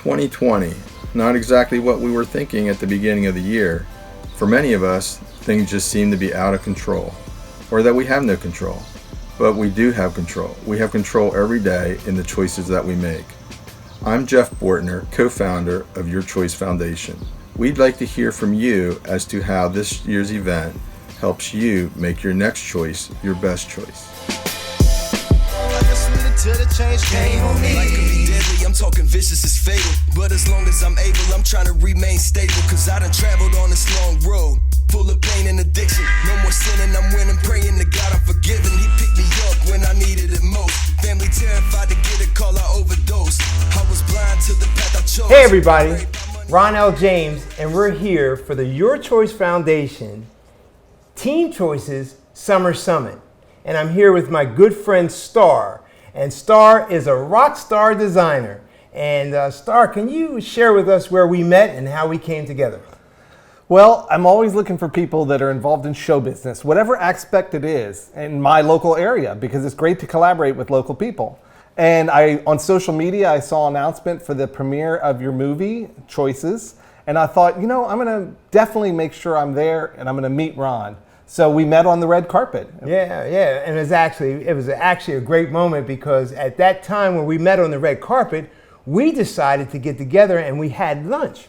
2020, not exactly what we were thinking at the beginning of the year. For many of us, things just seem to be out of control, or that we have no control. But we do have control. We have control every day in the choices that we make. I'm Jeff Bortner, co-founder of Your Choice Foundation. We'd like to hear from you as to how this year's event helps you make your next choice your best choice. Till the change came on me. Life can be deadly, I'm talking vicious, it's fatal. But as long as I'm able, I'm trying to remain stable. Cause I done traveled on this long road, full of pain and addiction. No more sinning, I'm winning, praying to God I'm forgiven. He picked me up when I needed it most. Family terrified to get a call, I overdosed. I was blind to the path I chose. Hey everybody, Ron L. James, and we're here for the Your Choice Foundation Team Choices Summer Summit. And I'm here with my good friend Star. And Star is a rock star designer. And Star, can you share with us where we met and how we came together? Well, I'm always looking for people that are involved in show business, whatever aspect it is, in my local area, because it's great to collaborate with local people. And on social media, I saw an announcement for the premiere of your movie, Choices. And I thought, I'm going to definitely make sure I'm there and I'm going to meet Ron. So we met on the red carpet. Yeah, and it was actually a great moment because at that time when we met on the red carpet, we decided to get together and we had lunch.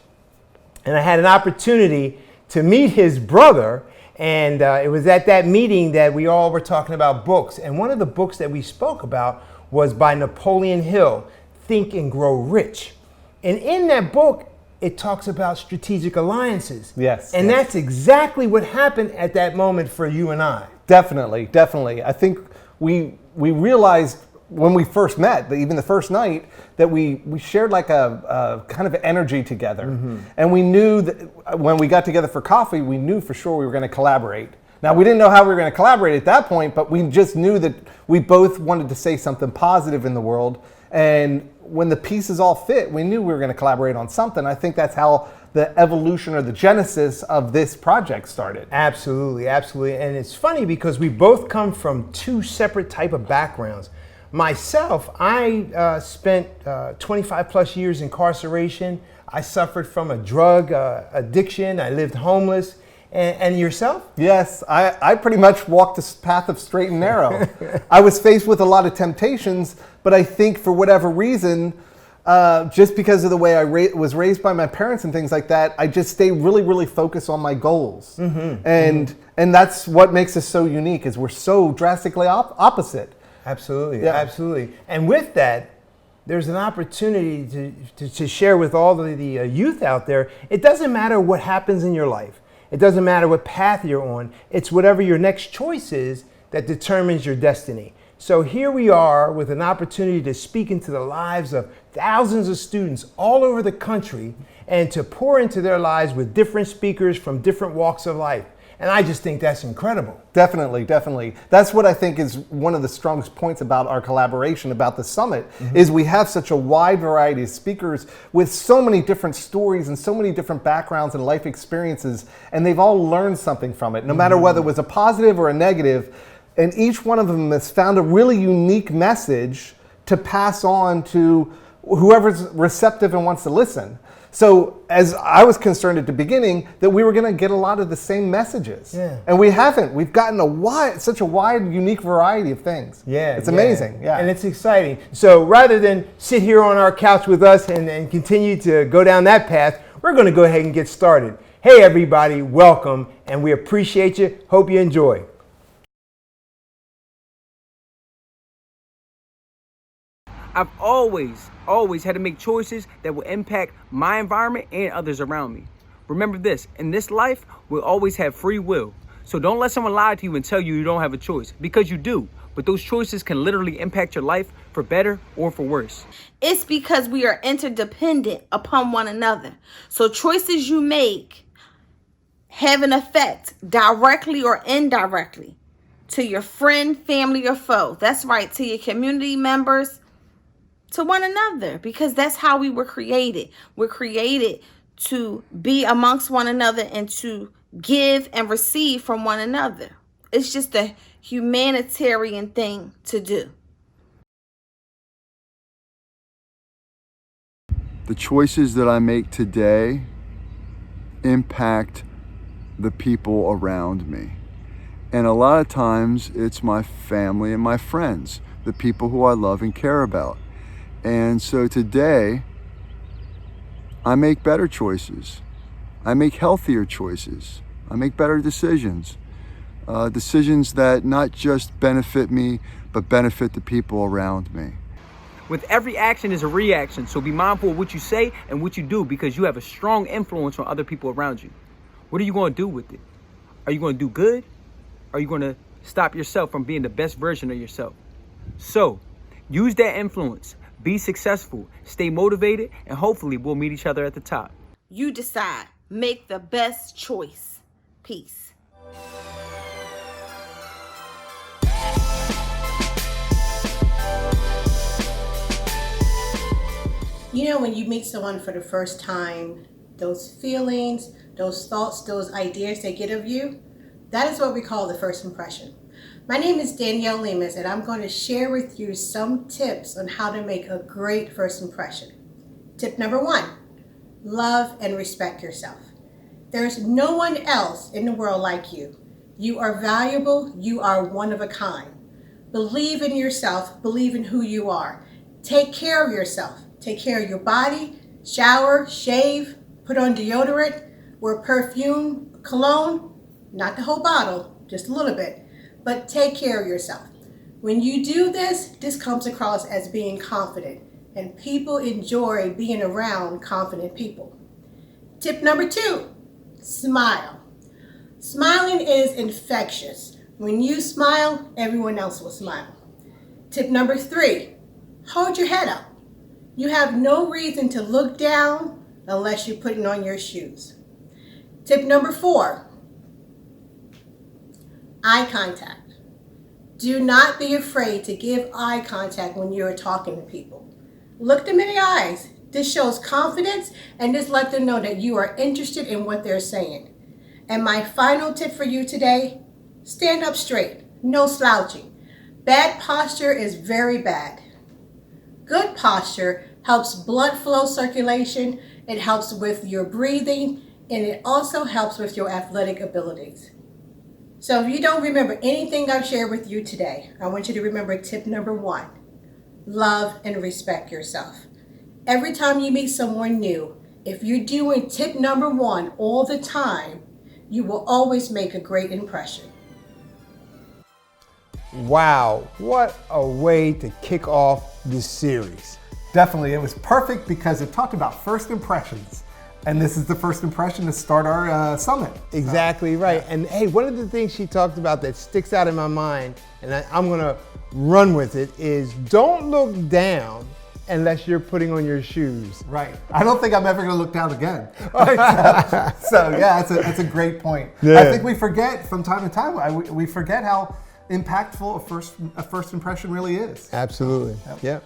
And I had an opportunity to meet his brother, and it was at that meeting that we all were talking about books. And one of the books that we spoke about was by Napoleon Hill, Think and Grow Rich. And in that book, it talks about strategic alliances. Yes. And that's exactly what happened at that moment for you and I. Definitely. I think we realized when we first met, that even the first night, that we shared like a kind of energy together. Mm-hmm. And we knew that when we got together for coffee, we knew for sure we were going to collaborate. Now, we didn't know how we were going to collaborate at that point, but we just knew that we both wanted to say something positive in the world. And when the pieces all fit, we knew we were going to collaborate on something. I think that's how the evolution or the genesis of this project started. Absolutely. And it's funny because we both come from two separate type of backgrounds. Myself, I spent 25 plus years incarceration. I suffered from a drug addiction. I lived homeless. And yourself? Yes, I pretty much walked this path of straight and narrow. I was faced with a lot of temptations, but I think for whatever reason, just because of the way I was raised by my parents and things like that, I just stayed really, really focused on my goals. Mm-hmm. And that's what makes us so unique, is we're so drastically opposite. Absolutely, yeah. Absolutely. And with that, there's an opportunity to share with all the youth out there. It doesn't matter what happens in your life. It doesn't matter what path you're on. It's whatever your next choice is that determines your destiny. So here we are with an opportunity to speak into the lives of thousands of students all over the country and to pour into their lives with different speakers from different walks of life. And I just think that's incredible. Definitely. That's what I think is one of the strongest points about our collaboration, about the summit, is we have such a wide variety of speakers with so many different stories and so many different backgrounds and life experiences, and they've all learned something from it, no matter whether it was a positive or a negative, and each one of them has found a really unique message to pass on to whoever's receptive and wants to listen. So as I was concerned at the beginning that we were going to get a lot of the same messages. Yeah. And we haven't. We've gotten such a wide, unique variety of things. Yeah. It's amazing. Yeah. And it's exciting. So rather than sit here on our couch with us and continue to go down that path, we're going to go ahead and get started. Hey everybody, welcome, and we appreciate you. Hope you enjoy. I've always had to make choices that will impact my environment and others around me. Remember this, in this life, we'll always have free will. So don't let someone lie to you and tell you you don't have a choice, because you do. But those choices can literally impact your life for better or for worse. It's because we are interdependent upon one another. So choices you make have an effect directly or indirectly to your friend, family, or foe. That's right, to your community members, to one another, because that's how we were created. We're created to be amongst one another and to give and receive from one another. It's just a humanitarian thing to do. the choices that I make today impact the people around me. And a lot of times it's my family and my friends, the people who I love and care about. And so today, I make better choices. I make healthier choices. I make better decisions. Decisions that not just benefit me, but benefit the people around me. With every action is a reaction, so be mindful of what you say and what you do, because you have a strong influence on other people around you. What are you going to do with it? Are you going to do good? Or are you going to stop yourself from being the best version of yourself? So, use that influence, be successful, stay motivated, and hopefully we'll meet each other at the top. You decide. Make the best choice. Peace. You know, when you meet someone for the first time, those feelings, those thoughts, those ideas they get of you, that is what we call the first impression. My name is Danielle Lemus, and I'm going to share with you some tips on how to make a great first impression. Tip number 1, love and respect yourself. There's no one else in the world like you. You are valuable. You are one of a kind. Believe in yourself. Believe in who you are. Take care of yourself. Take care of your body. Shower, shave, put on deodorant, wear perfume, cologne, not the whole bottle, just a little bit, but take care of yourself. When you do this, this comes across as being confident, and people enjoy being around confident people. Tip number 2, smile. Smiling is infectious. When you smile, everyone else will smile. Tip number 3, hold your head up. You have no reason to look down unless you're putting on your shoes. Tip number 4, eye contact. Do not be afraid to give eye contact when you're talking to people. Look them in the eyes. This shows confidence, and this lets them know that you are interested in what they're saying. And my final tip for you today, stand up straight, no slouching. Bad posture is very bad. Good posture helps blood flow circulation, it helps with your breathing, and it also helps with your athletic abilities. So if you don't remember anything I've shared with you today, I want you to remember tip number 1, love and respect yourself. Every time you meet someone new, if you're doing tip number 1 all the time, you will always make a great impression. Wow, what a way to kick off this series. Definitely, it was perfect because it talked about first impressions. And this is the first impression to start our summit. Exactly right. And hey, one of the things she talked about that sticks out in my mind, and I'm gonna run with it, is don't look down unless you're putting on your shoes. Right. I don't think I'm ever gonna look down again. So yeah, that's a great point. Yeah. I think we forget from time to time, we forget how impactful a first impression really is. Absolutely, yep.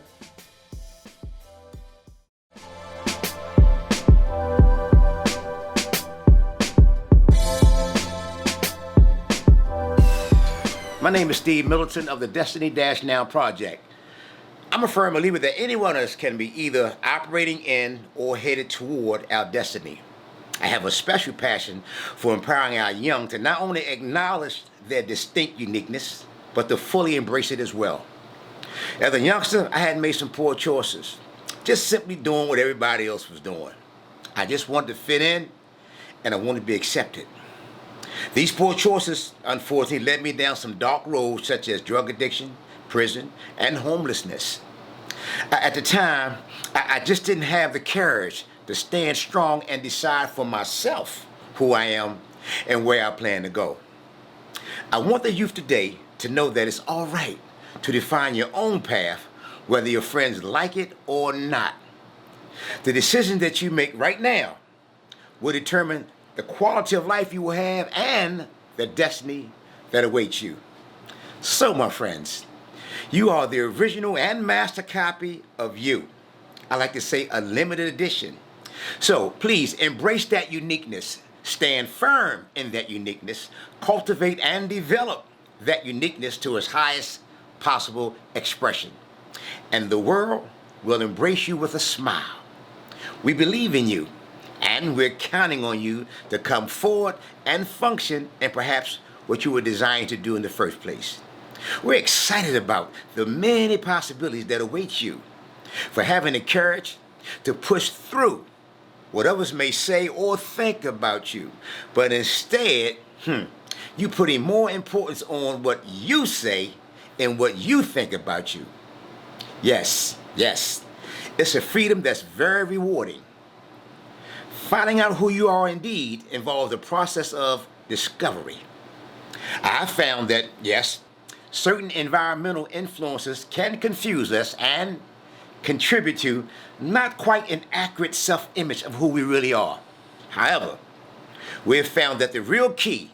My name is Steve Middleton of the Destiny-Now Project. I'm a firm believer that any one of us can be either operating in or headed toward our destiny. I have a special passion for empowering our young to not only acknowledge their distinct uniqueness, but to fully embrace it as well. As a youngster, I had made some poor choices, just simply doing what everybody else was doing. I just wanted to fit in, and I wanted to be accepted. These poor choices, unfortunately, led me down some dark roads such as drug addiction, prison, and homelessness. At the time, I just didn't have the courage to stand strong and decide for myself who I am and where I plan to go. I want the youth today to know that it's all right to define your own path, whether your friends like it or not. The decision that you make right now will determine the quality of life you will have and the destiny that awaits you. So, my friends, you are the original and master copy of you. I like to say a limited edition. So please embrace that uniqueness, stand firm in that uniqueness, cultivate and develop that uniqueness to its highest possible expression. And the world will embrace you with a smile. We believe in you, and we're counting on you to come forward and function in perhaps what you were designed to do in the first place. We're excited about the many possibilities that await you, for having the courage to push through what others may say or think about you, but instead, you putting more importance on what you say and what you think about you. Yes, it's a freedom that's very rewarding. Finding out who you are indeed involves the process of discovery. I found that, yes, certain environmental influences can confuse us and contribute to not quite an accurate self-image of who we really are. However, we have found that the real key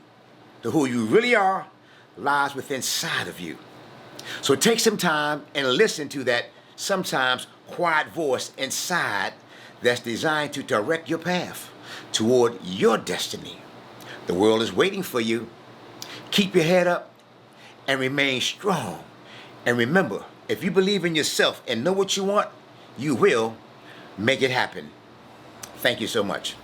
to who you really are lies within inside of you. So take some time and listen to that sometimes quiet voice inside that's designed to direct your path toward your destiny. The world is waiting for you. Keep your head up and remain strong. And remember, if you believe in yourself and know what you want, you will make it happen. Thank you so much.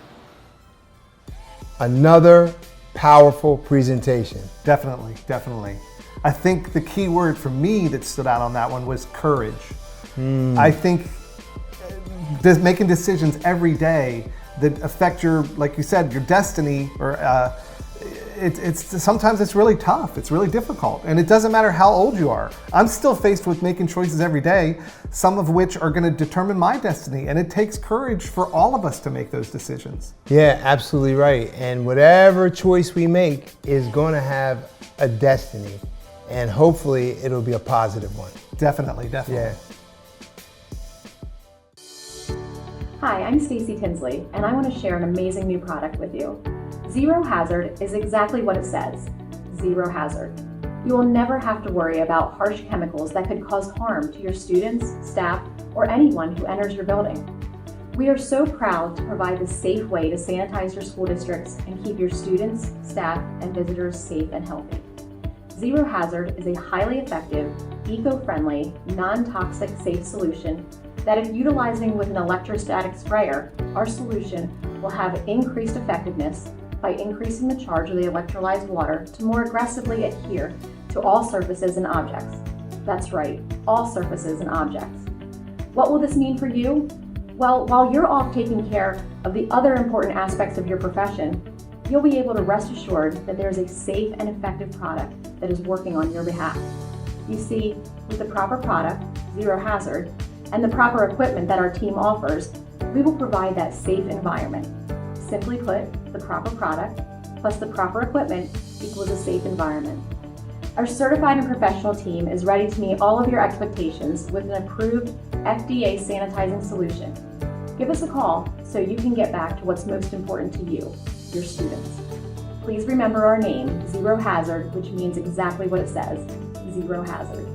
Another powerful presentation. Definitely. I think the key word for me that stood out on that one was courage. I think making decisions every day that affect your, like you said, your destiny, or sometimes it's really tough. It's really difficult, and it doesn't matter how old you are. I'm still faced with making choices every day, some of which are going to determine my destiny, and it takes courage for all of us to make those decisions. Yeah, absolutely right. And whatever choice we make is going to have a destiny, and hopefully it'll be a positive one. Definitely. Yeah. Hi, I'm Stacey Tinsley, and I want to share an amazing new product with you. Zero Hazard is exactly what it says, zero hazard. You will never have to worry about harsh chemicals that could cause harm to your students, staff, or anyone who enters your building. We are so proud to provide the safe way to sanitize your school districts and keep your students, staff, and visitors safe and healthy. Zero Hazard is a highly effective, eco-friendly, non-toxic, safe solution that if utilizing with an electrostatic sprayer, our solution will have increased effectiveness by increasing the charge of the electrolyzed water to more aggressively adhere to all surfaces and objects. That's right, all surfaces and objects. What will this mean for you? Well, while you're off taking care of the other important aspects of your profession, you'll be able to rest assured that there's a safe and effective product that is working on your behalf. You see, with the proper product, Zero Hazard, and the proper equipment that our team offers, we will provide that safe environment. Simply put, the proper product plus the proper equipment equals a safe environment. Our certified and professional team is ready to meet all of your expectations with an approved FDA sanitizing solution. Give us a call so you can get back to what's most important to you, your students. Please remember our name, Zero Hazard, which means exactly what it says, Zero Hazard.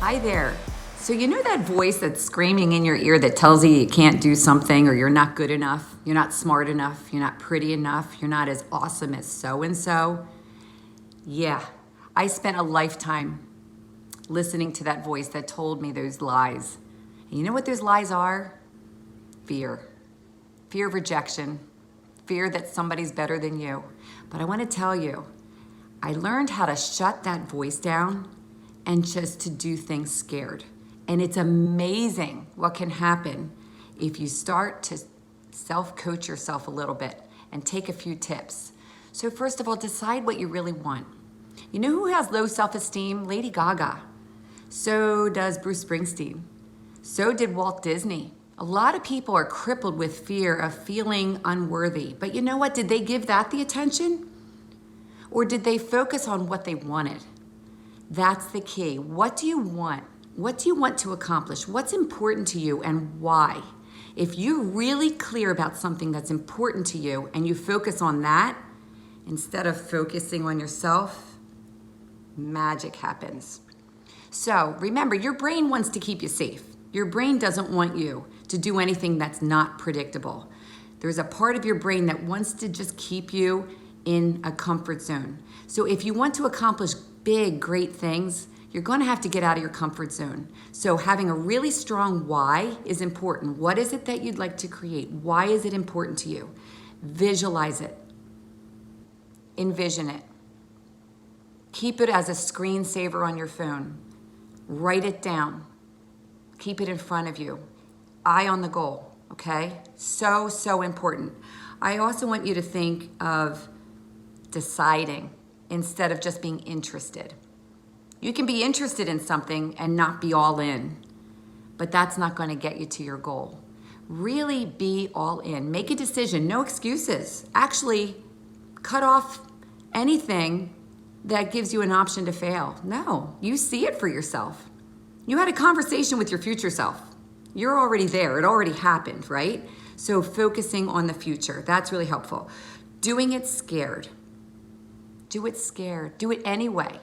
Hi there. So you know that voice that's screaming in your ear that tells you you can't do something, or you're not good enough, you're not smart enough, you're not pretty enough, you're not as awesome as so-and-so? Yeah, I spent a lifetime listening to that voice that told me those lies. And you know what those lies are? Fear. Fear of rejection. Fear that somebody's better than you. But I want to tell you, I learned how to shut that voice down and just to do things scared. And it's amazing what can happen if you start to self-coach yourself a little bit and take a few tips. So first of all, decide what you really want. You know who has low self-esteem? Lady Gaga. So does Bruce Springsteen. So did Walt Disney. A lot of people are crippled with fear of feeling unworthy. But you know what? Did they give that the attention? Or did they focus on what they wanted? That's the key. What do you want? What do you want to accomplish? What's important to you and why? If you're really clear about something that's important to you and you focus on that instead of focusing on yourself, magic happens. So remember, your brain wants to keep you safe. Your brain doesn't want you to do anything that's not predictable. There's a part of your brain that wants to just keep you in a comfort zone. So if you want to accomplish big, great things, you're going to have to get out of your comfort zone. So having a really strong why is important. What is it that you'd like to create? Why is it important to you? Visualize it. Envision it. Keep it as a screensaver on your phone. Write it down. Keep it in front of you. Eye on the goal, okay? So, so important. I also want you to think of deciding instead of just being interested. You can be interested in something and not be all in, but that's not going to get you to your goal. Really be all in. Make a decision. No excuses. Actually, cut off anything that gives you an option to fail. No, you see it for yourself. You had a conversation with your future self. You're already there. It already happened, right? So focusing on the future, that's really helpful. Doing it scared. Do it scared. Do it anyway.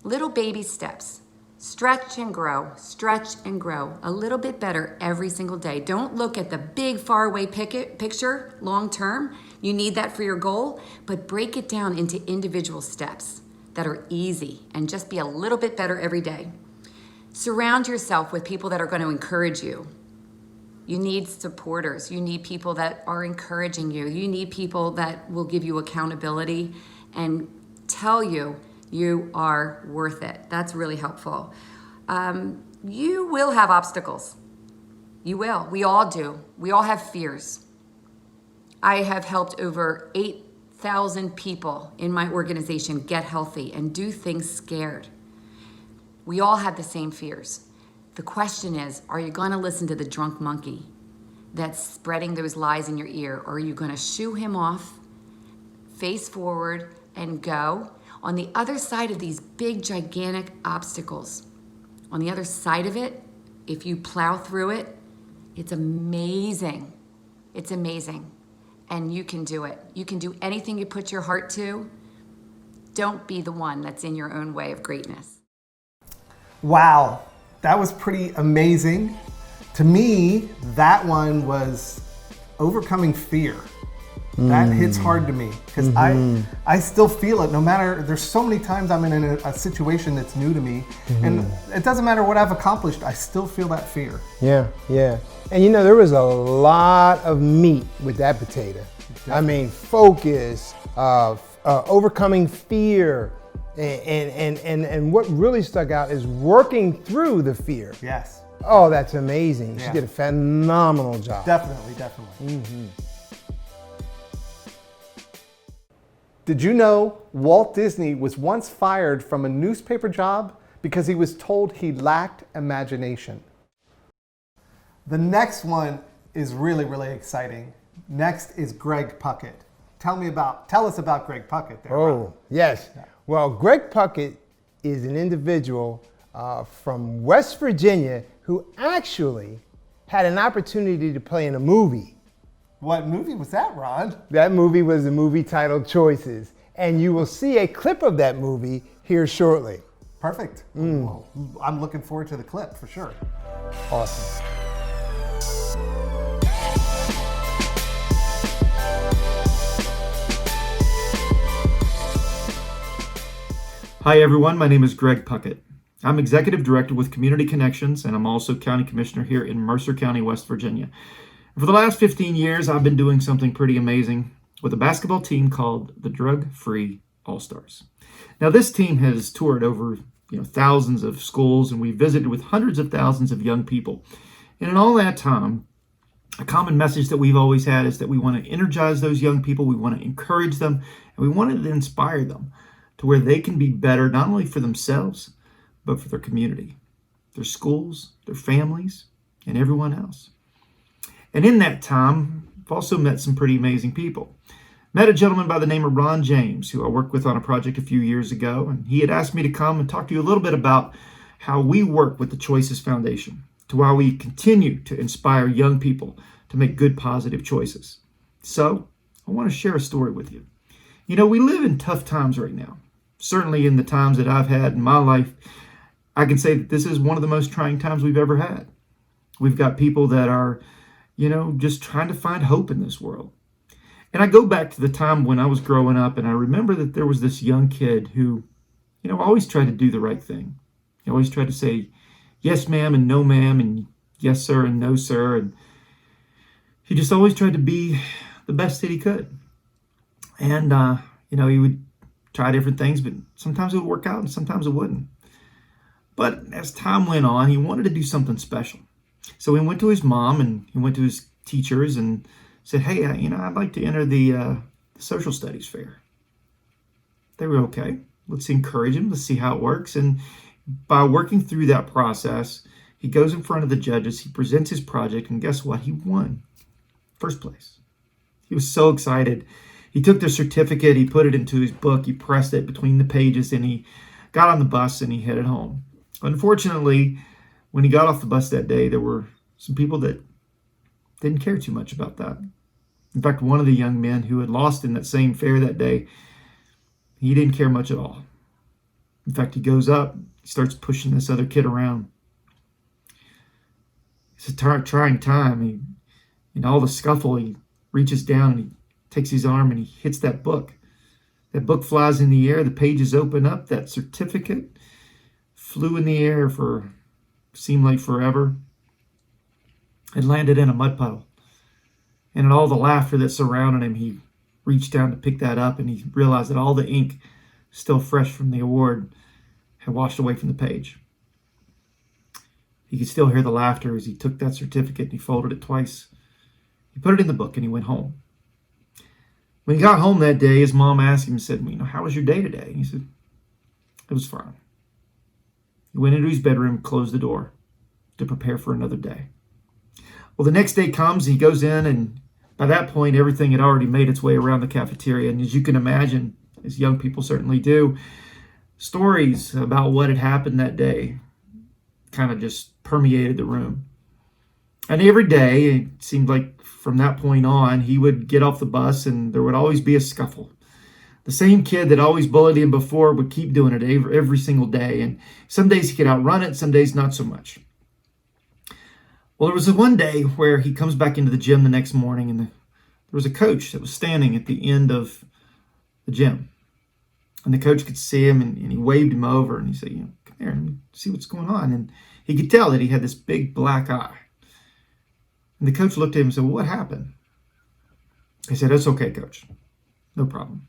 Little baby steps. Stretch and grow, stretch and grow. A little bit better every single day. Don't look at the big faraway picture long term. You need that for your goal, but break it down into individual steps that are easy and just be a little bit better every day. Surround yourself with people that are going to encourage you. You need supporters. You need people that are encouraging you. You need people that will give you accountability and tell you you are worth it. That's really helpful. You will have obstacles. You will. We all do. We all have fears. I have helped over 8,000 people in my organization get healthy and do things scared. We all have the same fears. The question is, are you going to listen to the drunk monkey that's spreading those lies in your ear, or are you going to shoo him off, face forward, and go? On the other side of these big, gigantic obstacles, on the other side of it, if you plow through it, it's amazing. It's amazing. And you can do it. You can do anything you put your heart to. Don't be the one that's in your own way of greatness. Wow, that was pretty amazing. To me, that one was overcoming fear. That hits hard to me because I still feel it no matter, there's so many times I'm in a situation that's new to me and it doesn't matter what I've accomplished, I still feel that fear. Yeah. And you know, there was a lot of meat with that potato. I mean, focus, overcoming fear, and what really stuck out is working through the fear. Yes. Oh, that's amazing. She did a phenomenal job. Definitely. Did you know Walt Disney was once fired from a newspaper job because he was told he lacked imagination? The next one is really, really exciting. Next is Greg Puckett. Tell us about Greg Puckett there. Oh, yes. Well, Greg Puckett is an individual from West Virginia who actually had an opportunity to play in a movie. What movie was that, Ron? That movie was a movie titled Choices, and you will see a clip of that movie here shortly. Perfect. Well, I'm looking forward to the clip for sure. Awesome. Hi everyone, my name is Greg Puckett. I'm Executive Director with Community Connections, and I'm also County Commissioner here in Mercer County, West Virginia. For the last 15 years, I've been doing something pretty amazing with a basketball team called the Drug-Free All-Stars. Now, this team has toured over thousands of schools, and we've visited with hundreds of thousands of young people. And in all that time, a common message that we've always had is that we want to energize those young people, we want to encourage them, and we want to inspire them to where they can be better, not only for themselves, but for their community, their schools, their families, and everyone else. And in that time, I've also met some pretty amazing people. Met a gentleman by the name of Ron James, who I worked with on a project a few years ago, and he had asked me to come and talk to you a little bit about how we work with the Choices Foundation, to how we continue to inspire young people to make good, positive choices. So, I want to share a story with you. We live in tough times right now. Certainly in the times that I've had in my life, I can say that this is one of the most trying times we've ever had. We've got people that are, just trying to find hope in this world. And I go back to the time when I was growing up, and I remember that there was this young kid who, always tried to do the right thing. He always tried to say, yes, ma'am, and no, ma'am, and yes, sir, and no, sir. And he just always tried to be the best that he could. And, he would try different things, but sometimes it would work out and sometimes it wouldn't. But as time went on, he wanted to do something special. So he went to his mom and he went to his teachers and said, hey, I'd like to enter the social studies fair. They were okay. Let's encourage him. Let's see how it works. And by working through that process, he goes in front of the judges. He presents his project. And guess what? He won. First place. He was so excited. He took the certificate. He put it into his book. He pressed it between the pages. And he got on the bus and he headed home. Unfortunately, when he got off the bus that day, there were some people that didn't care too much about that. In fact, one of the young men who had lost in that same fair that day, he didn't care much at all. In fact, he goes up, he starts pushing this other kid around. It's a trying time. In all the scuffle, he reaches down and he takes his arm and he hits that book. That book flies in the air, the pages open up, that certificate flew in the air for seemed like forever. It landed in a mud puddle. And in all the laughter that surrounded him, he reached down to pick that up and he realized that all the ink, still fresh from the award, had washed away from the page. He could still hear the laughter as he took that certificate and he folded it twice. He put it in the book and he went home. When he got home that day, his mom asked him, said, how was your day today? And he said, it was fine. He went into his bedroom, closed the door to prepare for another day. Well, the next day comes, he goes in, and by that point, everything had already made its way around the cafeteria. And as you can imagine, as young people certainly do, stories about what had happened that day kind of just permeated the room. And every day, it seemed like from that point on, he would get off the bus and there would always be a scuffle. The same kid that always bullied him before would keep doing it every single day. And some days he could outrun it, some days not so much. Well, there was one day where he comes back into the gym the next morning and there was a coach that was standing at the end of the gym. And the coach could see him and he waved him over and he said, come here, let me see what's going on. And he could tell that he had this big black eye. And the coach looked at him and said, well, what happened? He said, it's okay, coach. No problem.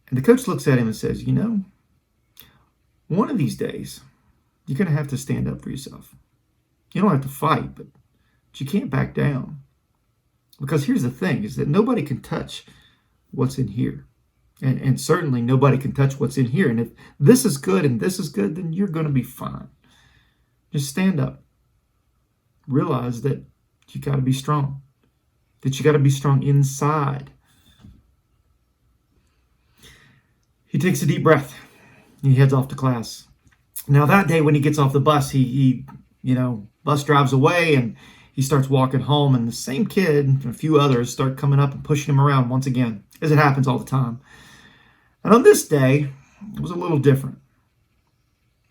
And the coach looks at him and says, one of these days, you're going to have to stand up for yourself. You don't have to fight, but you can't back down. Because here's the thing, is that nobody can touch what's in here. And certainly nobody can touch what's in here. And if this is good and this is good, then you're going to be fine. Just stand up. Realize that you got to be strong. That you got to be strong inside. He takes a deep breath. And he heads off to class. Now that day when he gets off the bus, he bus drives away and he starts walking home. And the same kid and a few others start coming up and pushing him around once again, as it happens all the time. And on this day, it was a little different.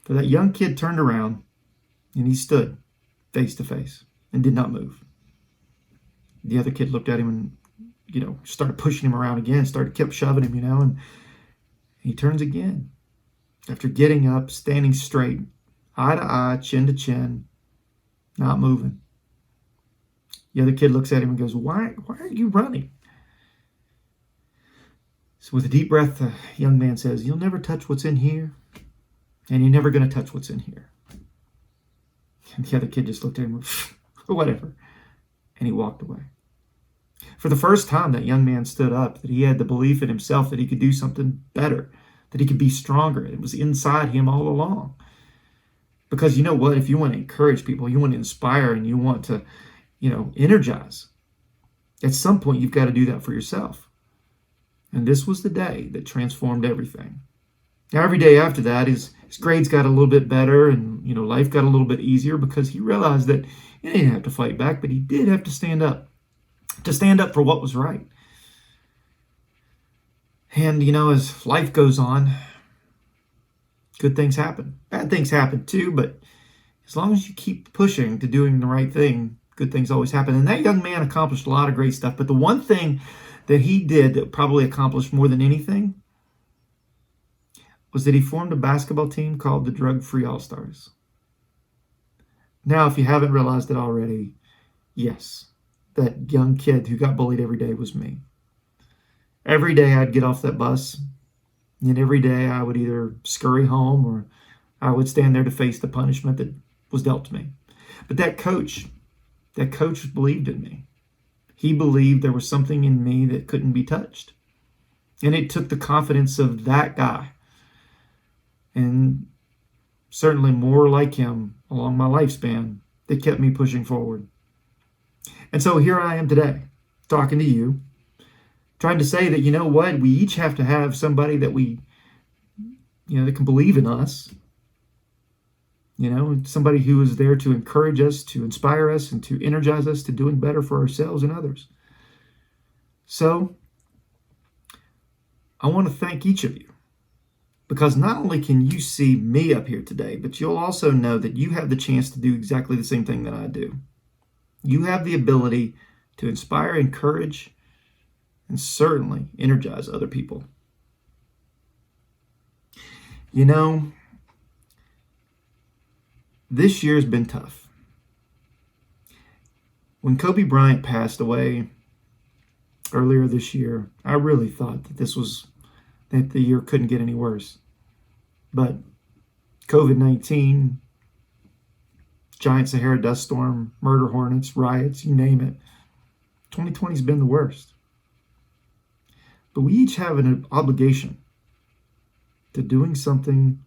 For that young kid turned around and he stood face to face and did not move. The other kid looked at him and, started pushing him around again, kept shoving him, and he turns again. After getting up, standing straight, eye to eye, chin to chin, not moving. The other kid looks at him and goes, why are you running? So with a deep breath, the young man says, you'll never touch what's in here, and you're never going to touch what's in here. And the other kid just looked at him, whatever, and he walked away. For the first time, that young man stood up, that he had the belief in himself that he could do something better, that he could be stronger. It was inside him all along. Because you know what? If you want to encourage people, you want to inspire, and you want to, energize, at some point you've got to do that for yourself. And this was the day that transformed everything. Now, every day after that, his grades got a little bit better and, life got a little bit easier because he realized that he didn't have to fight back, but he did have to stand up for what was right. And, as life goes on, good things happen. Bad things happen too, but as long as you keep pushing to doing the right thing, good things always happen. And that young man accomplished a lot of great stuff. But the one thing that he did that probably accomplished more than anything was that he formed a basketball team called the Drug-Free All-Stars. Now, if you haven't realized it already, yes, that young kid who got bullied every day was me. Every day I'd get off that bus, and every day I would either scurry home or I would stand there to face the punishment that was dealt to me. But that coach believed in me. He believed there was something in me that couldn't be touched. And it took the confidence of that guy, and certainly more like him along my lifespan, that kept me pushing forward. And so here I am today, talking to you, trying to say that, you know what, we each have to have somebody that that can believe in us. Somebody who is there to encourage us, to inspire us, and to energize us to doing better for ourselves and others. So, I want to thank each of you, because not only can you see me up here today, but you'll also know that you have the chance to do exactly the same thing that I do. You have the ability to inspire, encourage, and certainly energize other people. This year's been tough. When Kobe Bryant passed away earlier this year, I really thought that the year couldn't get any worse. But COVID-19, giant Sahara dust storm, murder hornets, riots, you name it, 2020's been the worst. But we each have an obligation to doing something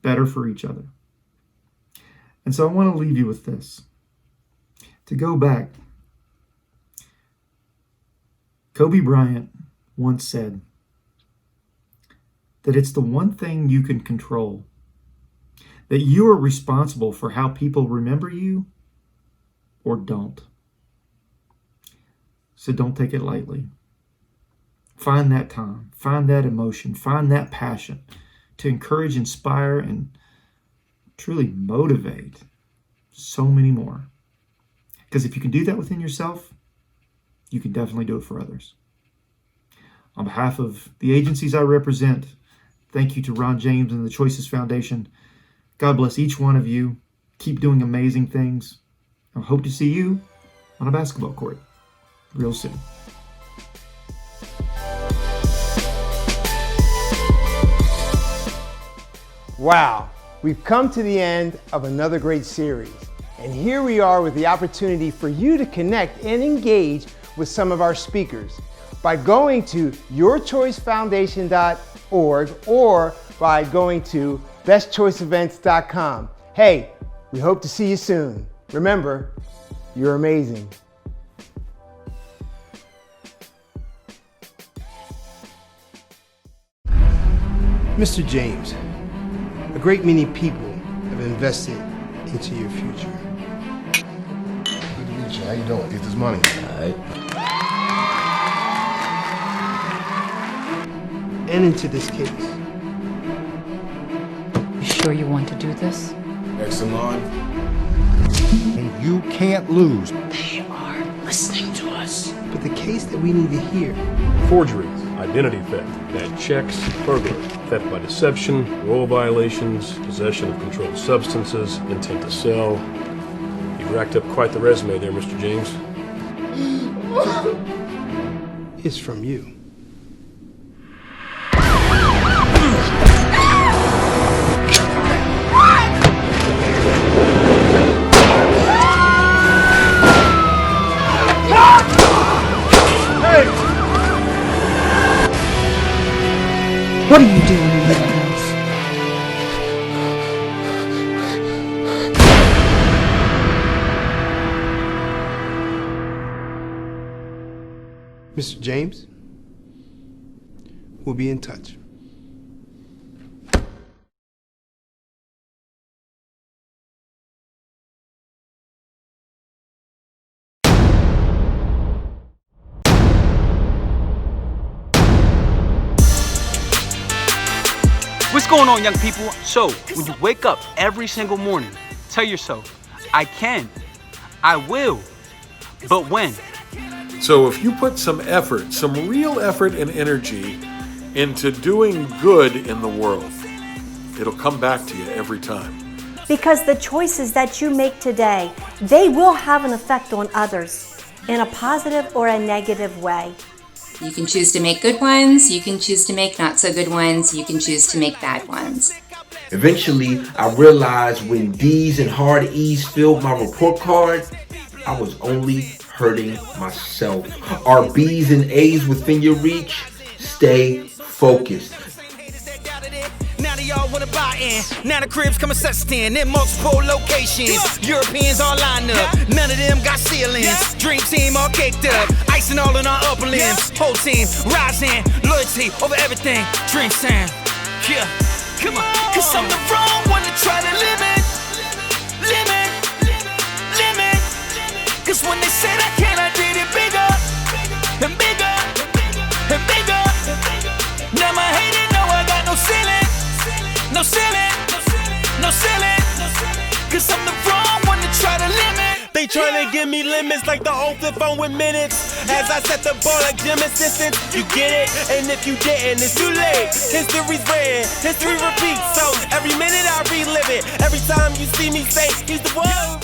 better for each other. And so I want to leave you with this. To go back, Kobe Bryant once said that it's the one thing you can control, that you are responsible for how people remember you or don't. So don't take it lightly. Find that time, find that emotion, find that passion to encourage, inspire, and truly motivate so many more. Because if you can do that within yourself, you can definitely do it for others. On behalf of the agencies I represent, thank you to Ron James and the Choices Foundation. God bless each one of you. Keep doing amazing things. I hope to see you on a basketball court real soon. Wow, we've come to the end of another great series. And here we are with the opportunity for you to connect and engage with some of our speakers by going to yourchoicefoundation.org or by going to bestchoiceevents.com. Hey, we hope to see you soon. Remember, you're amazing. Mr. James, a great many people have invested into your future. Good to meet you. How you doing? Get this money. All right. And into this case. You sure you want to do this? Exelon. And you can't lose. They are listening to us. But the case that we need to hear. Forgeries, identity theft, bad checks, burglary, theft by deception, role violations, possession of controlled substances, intent to sell. You've racked up quite the resume there, Mr. James. It's from you. What are you doing in that house? Mr. James, we'll be in touch. going on, young people? So, when you wake up every single morning, tell yourself, I can, I will, but when? So if you put some effort, some real effort and energy into doing good in the world, it'll come back to you every time. Because the choices that you make today, they will have an effect on others in a positive or a negative way. You can choose to make good ones, you can choose to make not so good ones, you can choose to make bad ones. Eventually, I realized when D's and hard E's filled my report card, I was only hurting myself. Are B's and A's within your reach? Stay focused. Now they all wanna buy in. Now the cribs come in in multiple locations. Europeans all lined up. None of them got ceilings. Dream team all caked up. Icing all in our upper limbs. Whole team rising. Loyalty over everything. Dream sound. Yeah. Come on. Cause I'm the wrong one to try to limit. Cause when they said I can't, I did it bigger. And bigger. And bigger. Now my haters know I got no ceiling. No ceiling, no ceiling, cause I'm the wrong one to try to limit. They tryna give me limits like the old flip phone with minutes. As I set the bar like gym assistants, you get it? And if you didn't, it's too late. History's ran, history repeats. So every minute I relive it. Every time you see me say, he's the one.